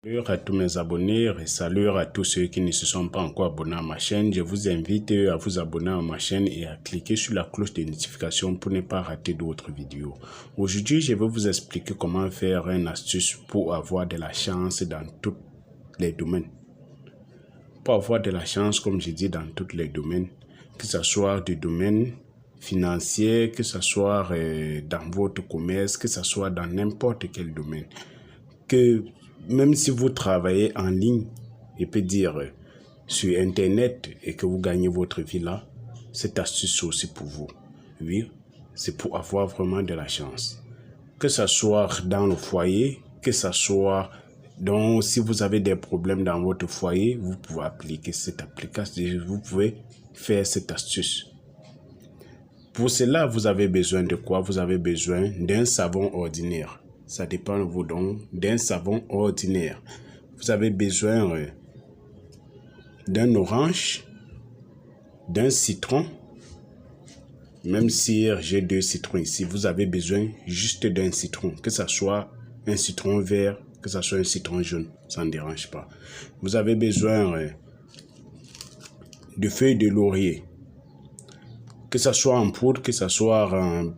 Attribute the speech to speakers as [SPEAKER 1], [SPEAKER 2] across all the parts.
[SPEAKER 1] Salut à tous mes abonnés et salut à tous ceux qui ne se sont pas encore abonnés à ma chaîne. Je vous invite à vous abonner à ma chaîne et à cliquer sur la cloche de notification pour ne pas rater d'autres vidéos. Aujourd'hui, je vais vous expliquer comment faire une astuce pour avoir de la chance dans tous les domaines. Pour avoir de la chance, comme je dis, dans tous les domaines, que ce soit du domaine financier, que ce soit dans votre commerce, que ce soit dans n'importe quel domaine. Que même si vous travaillez en ligne, je peux dire sur Internet et que vous gagnez votre vie là, cette astuce est aussi pour vous. Oui, c'est pour avoir vraiment de la chance. Que ce soit dans le foyer, que ce soit donc si vous avez des problèmes dans votre foyer, vous pouvez appliquer cette application, vous pouvez faire cette astuce. Pour cela, vous avez besoin de quoi? Vous avez besoin d'un savon ordinaire. Ça dépend de vous donc d'un savon ordinaire. Vous avez besoin d'un orange, d'un citron. Même si j'ai 2 citrons ici, vous avez besoin juste d'un citron. Que ce soit un citron vert, que ce soit un citron jaune, ça ne dérange pas. Vous avez besoin de feuilles de laurier. Que ça soit en poudre, que ça soit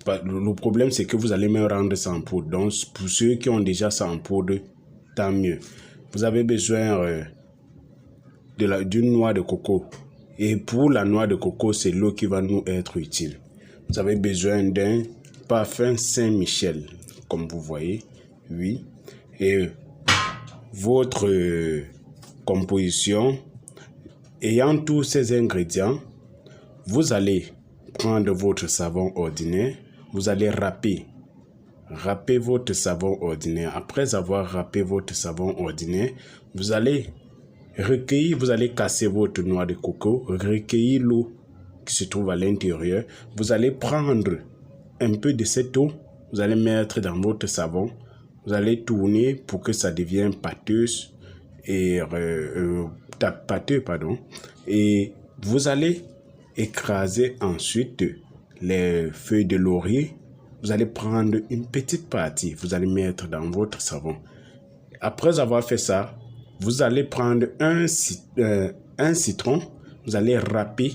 [SPEAKER 1] le problème c'est que vous allez me rendre ça en poudre. Donc pour ceux qui ont déjà ça en poudre, tant mieux. Vous avez besoin d'une noix de coco. Et pour la noix de coco, c'est l'eau qui va nous être utile. Vous avez besoin d'un parfum Saint-Michel, comme vous voyez. Oui. Et votre composition, ayant tous ces ingrédients, vous allez prendre votre savon ordinaire, vous allez râper votre savon ordinaire. Après avoir râpé votre savon ordinaire, vous allez recueillir, vous allez casser votre noix de coco, recueillir l'eau qui se trouve à l'intérieur. Vous allez prendre un peu de cette eau, vous allez mettre dans votre savon, vous allez tourner pour que ça devienne pâteuse et pâteux, pardon, et vous allez écraser ensuite les feuilles de laurier. Vous allez prendre une petite partie, vous allez mettre dans votre savon. Après avoir fait ça, vous allez prendre un citron, vous allez râper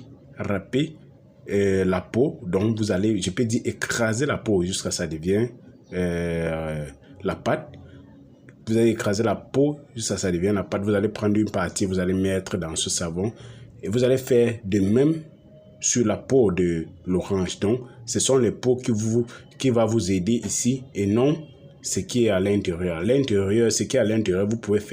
[SPEAKER 1] la peau. Donc vous allez, je peux dire, écraser la peau jusqu'à ce que ça devienne la pâte. Vous allez écraser la peau jusqu'à ce que ça devienne la pâte. Vous allez prendre une partie, vous allez mettre dans ce savon. Et vous allez faire de même sur la peau de l'orange. Donc, ce sont les peaux qui va vous aider ici et non ce qui est à l'intérieur. L'intérieur, ce qui est à l'intérieur, vous pouvez faire